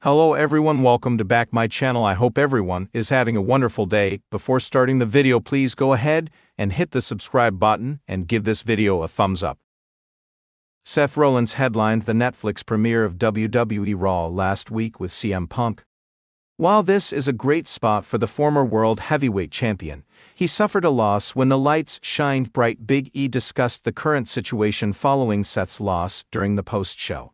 Hello everyone, welcome to back my channel. I hope everyone is having a wonderful day. Before starting the video, please go ahead and hit the subscribe button and give this video a thumbs up. Seth Rollins headlined the Netflix premiere of WWE Raw last week with CM Punk. While this is a great spot for the former world heavyweight champion, he suffered a loss when the lights shined bright. Big E discussed the current situation following Seth's loss during the post-show.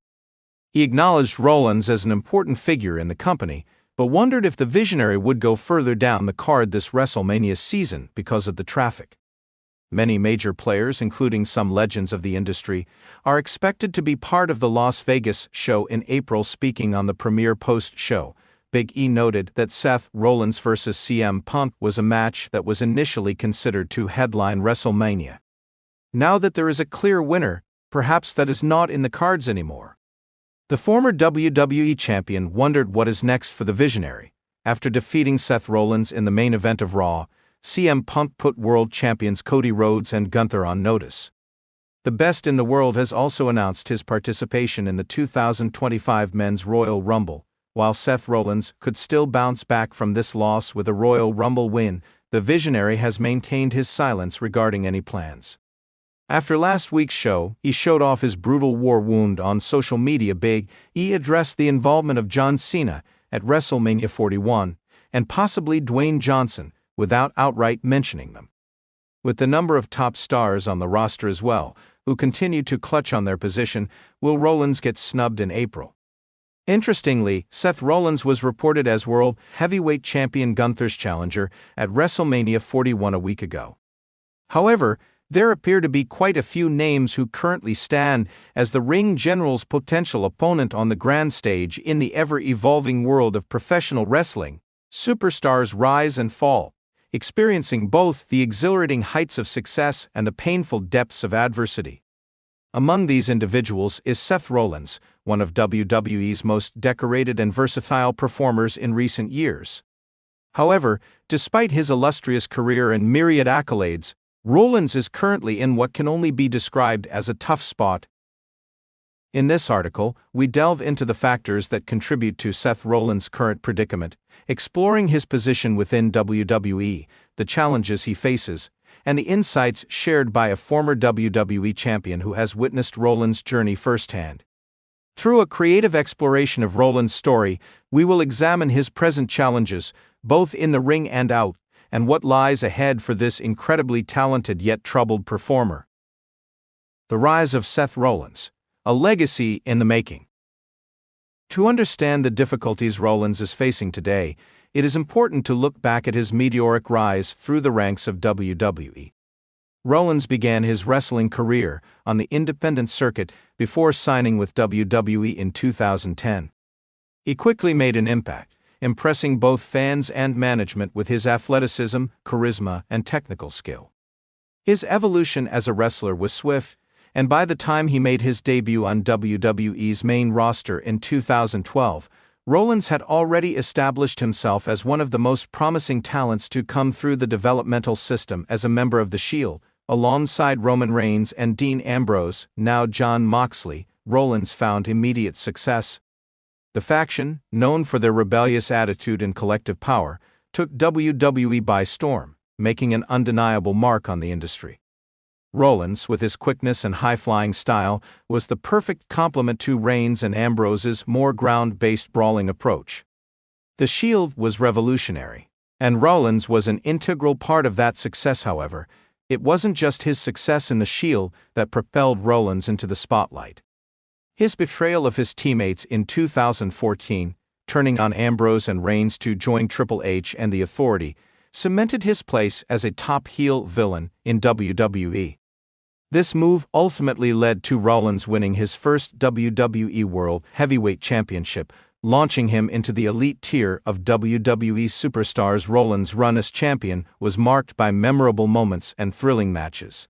He acknowledged Rollins as an important figure in the company, but wondered if the visionary would go further down the card this WrestleMania season because of the traffic. Many major players, including some legends of the industry, are expected to be part of the Las Vegas show in April. Speaking on the premiere post-show, Big E noted that Seth Rollins vs. CM Punk was a match that was initially considered to headline WrestleMania. Now that there is a clear winner, perhaps that is not in the cards anymore. The former WWE champion wondered what is next for the visionary. After defeating Seth Rollins in the main event of Raw, CM Punk put world champions Cody Rhodes and Gunther on notice. The best in the world has also announced his participation in the 2025 Men's Royal Rumble. While Seth Rollins could still bounce back from this loss with a Royal Rumble win, the visionary has maintained his silence regarding any plans. After last week's show, he showed off his brutal war wound on social media. Big E addressed the involvement of John Cena at WrestleMania 41, and possibly Dwayne Johnson, without outright mentioning them. With the number of top stars on the roster as well, who continue to clutch on their position, will Rollins get snubbed in April? Interestingly, Seth Rollins was reported as World Heavyweight Champion Gunther's challenger at WrestleMania 41 a week ago. However, there appear to be quite a few names who currently stand as the ring general's potential opponent on the grand stage. In the ever-evolving world of professional wrestling, superstars rise and fall, experiencing both the exhilarating heights of success and the painful depths of adversity. Among these individuals is Seth Rollins, one of WWE's most decorated and versatile performers in recent years. However, despite his illustrious career and myriad accolades, Rollins is currently in what can only be described as a tough spot. In this article, we delve into the factors that contribute to Seth Rollins' current predicament, exploring his position within WWE, the challenges he faces, and the insights shared by a former WWE champion who has witnessed Rollins' journey firsthand. Through a creative exploration of Rollins' story, we will examine his present challenges, both in the ring and out, and what lies ahead for this incredibly talented yet troubled performer. The rise of Seth Rollins, a legacy in the making. To understand the difficulties Rollins is facing today, it is important to look back at his meteoric rise through the ranks of WWE. Rollins began his wrestling career on the independent circuit before signing with WWE in 2010. He quickly made an impact, impressing both fans and management with his athleticism, charisma, and technical skill. His evolution as a wrestler was swift, and by the time he made his debut on WWE's main roster in 2012, Rollins had already established himself as one of the most promising talents to come through the developmental system as a member of The Shield. Alongside Roman Reigns and Dean Ambrose, now Jon Moxley, Rollins found immediate success. The faction, known for their rebellious attitude and collective power, took WWE by storm, making an undeniable mark on the industry. Rollins, with his quickness and high-flying style, was the perfect complement to Reigns and Ambrose's more ground-based brawling approach. The Shield was revolutionary, and Rollins was an integral part of that success. However, it wasn't just his success in the Shield that propelled Rollins into the spotlight. His betrayal of his teammates in 2014, turning on Ambrose and Reigns to join Triple H and The Authority, cemented his place as a top heel villain in WWE. This move ultimately led to Rollins winning his first WWE World Heavyweight Championship, launching him into the elite tier of WWE superstars. Rollins' run as champion was marked by memorable moments and thrilling matches.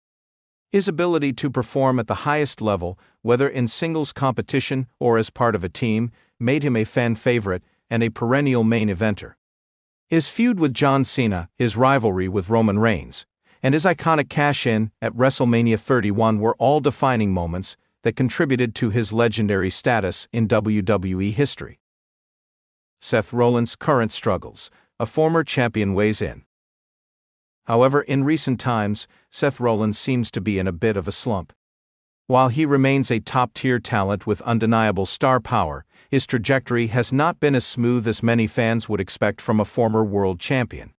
His ability to perform at the highest level, whether in singles competition or as part of a team, made him a fan favorite and a perennial main eventer. His feud with John Cena, his rivalry with Roman Reigns, and his iconic cash-in at WrestleMania 31 were all defining moments that contributed to his legendary status in WWE history. Seth Rollins' current struggles, a former champion weighs in. However, in recent times, Seth Rollins seems to be in a bit of a slump. While he remains a top-tier talent with undeniable star power, his trajectory has not been as smooth as many fans would expect from a former world champion.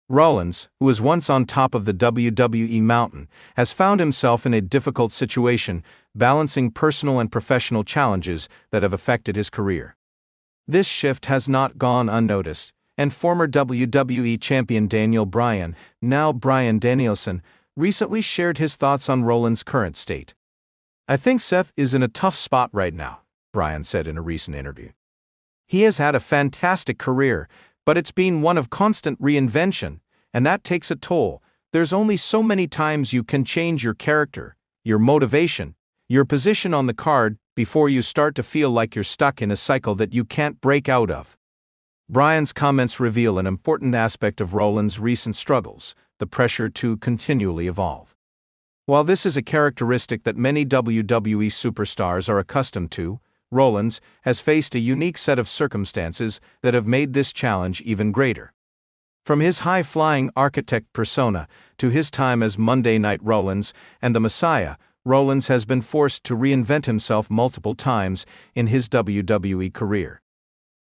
Rollins, who was once on top of the WWE mountain, has found himself in a difficult situation, balancing personal and professional challenges that have affected his career. This shift has not gone unnoticed, and former WWE champion Daniel Bryan, now Bryan Danielson, recently shared his thoughts on Rollins' current state. "I think Seth is in a tough spot right now," Bryan said in a recent interview. "He has had a fantastic career, but it's been one of constant reinvention, and that takes a toll. There's only so many times you can change your character, your motivation, your position on the card, before you start to feel like you're stuck in a cycle that you can't break out of." Bryan's comments reveal an important aspect of Rollins' recent struggles: the pressure to continually evolve. While this is a characteristic that many WWE superstars are accustomed to, Rollins has faced a unique set of circumstances that have made this challenge even greater. From his high-flying architect persona to his time as Monday Night Rollins and the Messiah, Rollins has been forced to reinvent himself multiple times in his WWE career.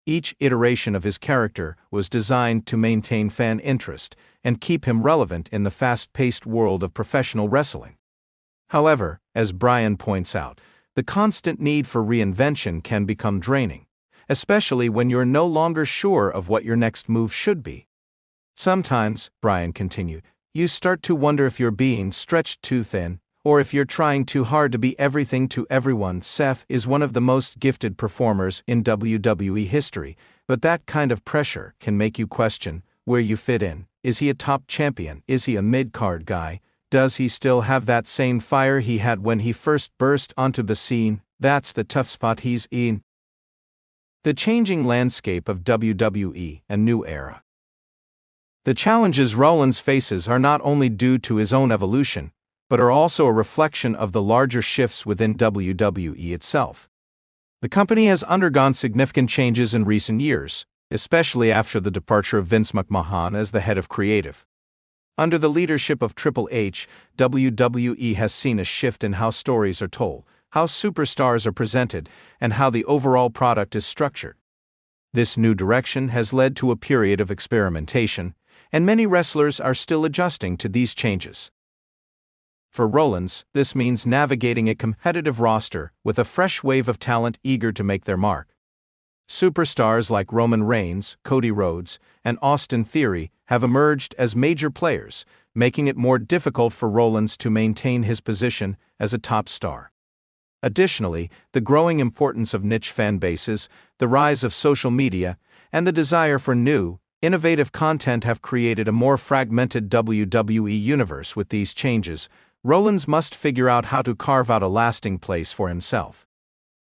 Each iteration of his character was designed to maintain fan interest and keep him relevant in the fast-paced world of professional wrestling. However, as Bryan points out, the constant need for reinvention can become draining, especially when you're no longer sure of what your next move should be. "Sometimes," Bryan continued, "you start to wonder if you're being stretched too thin, or if you're trying too hard to be everything to everyone." Seth is one of the most gifted performers in WWE history, but that kind of pressure can make you question where you fit in. Is he a top champion? Is he a mid-card guy? Does he still have that same fire he had when he first burst onto the scene? That's the tough spot he's in. The changing landscape of WWE, a new era. The challenges Rollins faces are not only due to his own evolution, but are also a reflection of the larger shifts within WWE itself. The company has undergone significant changes in recent years, especially after the departure of Vince McMahon as the head of creative. Under the leadership of Triple H, WWE has seen a shift in how stories are told, how superstars are presented, and how the overall product is structured. This new direction has led to a period of experimentation, and many wrestlers are still adjusting to these changes. For Rollins, this means navigating a competitive roster with a fresh wave of talent eager to make their mark. Superstars like Roman Reigns, Cody Rhodes, and Austin Theory have emerged as major players, making it more difficult for Rollins to maintain his position as a top star. Additionally, the growing importance of niche fan bases, the rise of social media, and the desire for new, innovative content have created a more fragmented WWE universe. With these changes, Rollins must figure out how to carve out a lasting place for himself.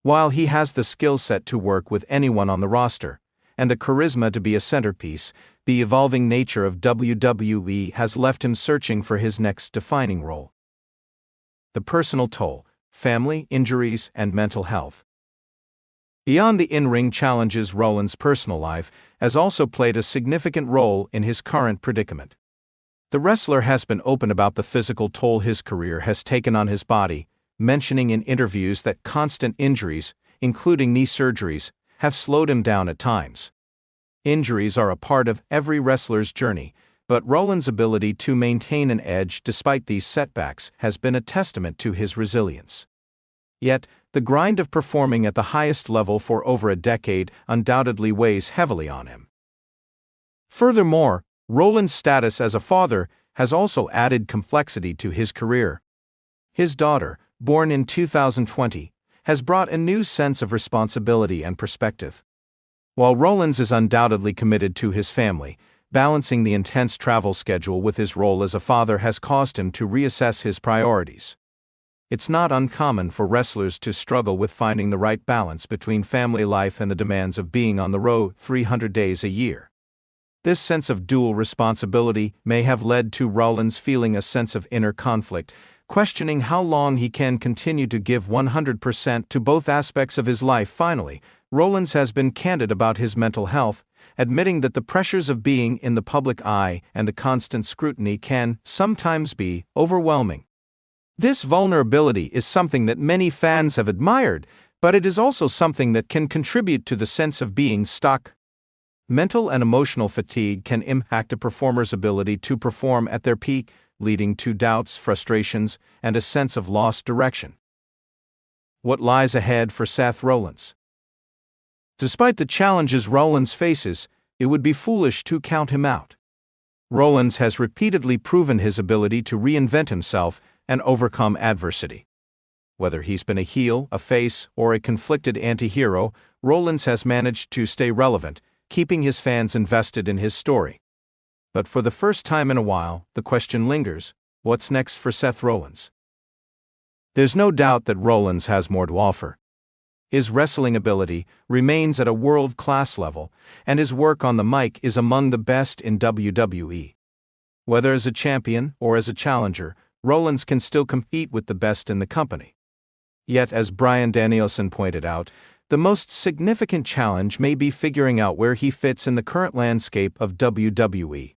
While he has the skill set to work with anyone on the roster, and the charisma to be a centerpiece, the evolving nature of WWE has left him searching for his next defining role. The personal toll, family, injuries, and mental health. Beyond the in-ring challenges, Rollins' personal life has also played a significant role in his current predicament. The wrestler has been open about the physical toll his career has taken on his body, mentioning in interviews that constant injuries, including knee surgeries, have slowed him down at times. Injuries are a part of every wrestler's journey, but Rollins' ability to maintain an edge despite these setbacks has been a testament to his resilience. Yet, the grind of performing at the highest level for over a decade undoubtedly weighs heavily on him. Furthermore, Rollins' status as a father has also added complexity to his career. His daughter, born in 2020, has brought a new sense of responsibility and perspective. While Rollins is undoubtedly committed to his family, balancing the intense travel schedule with his role as a father has caused him to reassess his priorities. It's not uncommon for wrestlers to struggle with finding the right balance between family life and the demands of being on the road 300 days a year. This sense of dual responsibility may have led to Rollins feeling a sense of inner conflict, questioning how long he can continue to give 100% to both aspects of his life. Finally, Rollins has been candid about his mental health, admitting that the pressures of being in the public eye and the constant scrutiny can sometimes be overwhelming. This vulnerability is something that many fans have admired, but it is also something that can contribute to the sense of being stuck. Mental and emotional fatigue can impact a performer's ability to perform at their peak, leading to doubts, frustrations, and a sense of lost direction. What lies ahead for Seth Rollins? Despite the challenges Rollins faces, it would be foolish to count him out. Rollins has repeatedly proven his ability to reinvent himself and overcome adversity. Whether he's been a heel, a face, or a conflicted anti-hero, Rollins has managed to stay relevant, keeping his fans invested in his story. But for the first time in a while, the question lingers: what's next for Seth Rollins? There's no doubt that Rollins has more to offer. His wrestling ability remains at a world-class level, and his work on the mic is among the best in WWE. Whether as a champion or as a challenger, Rollins can still compete with the best in the company. Yet, as Bryan Danielson pointed out, the most significant challenge may be figuring out where he fits in the current landscape of WWE.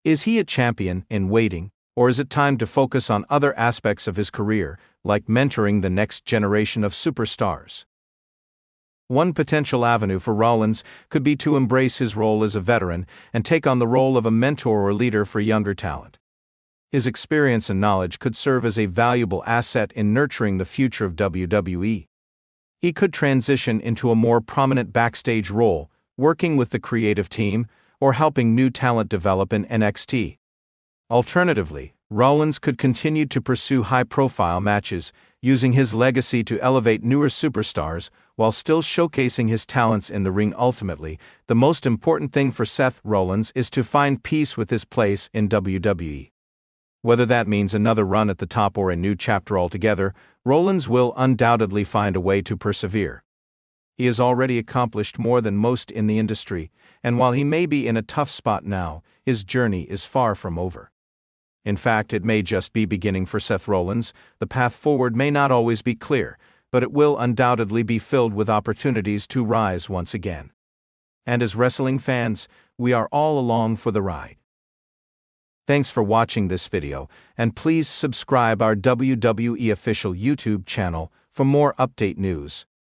Is he a champion in waiting, or is it time to focus on other aspects of his career, like mentoring the next generation of superstars? One potential avenue for Rollins could be to embrace his role as a veteran and take on the role of a mentor or leader for younger talent. His experience and knowledge could serve as a valuable asset in nurturing the future of WWE. He could transition into a more prominent backstage role, working with the creative team, or helping new talent develop in NXT. Alternatively, Rollins could continue to pursue high-profile matches, using his legacy to elevate newer superstars, while still showcasing his talents in the ring. Ultimately, the most important thing for Seth Rollins is to find peace with his place in WWE. Whether that means another run at the top or a new chapter altogether, Rollins will undoubtedly find a way to persevere. He has already accomplished more than most in the industry, and while he may be in a tough spot now, his journey is far from over. In fact, it may just be beginning for Seth Rollins. The path forward may not always be clear, but it will undoubtedly be filled with opportunities to rise once again. And as wrestling fans, we are all along for the ride. Thanks for watching this video, and please subscribe our WWE official YouTube channel for more update news.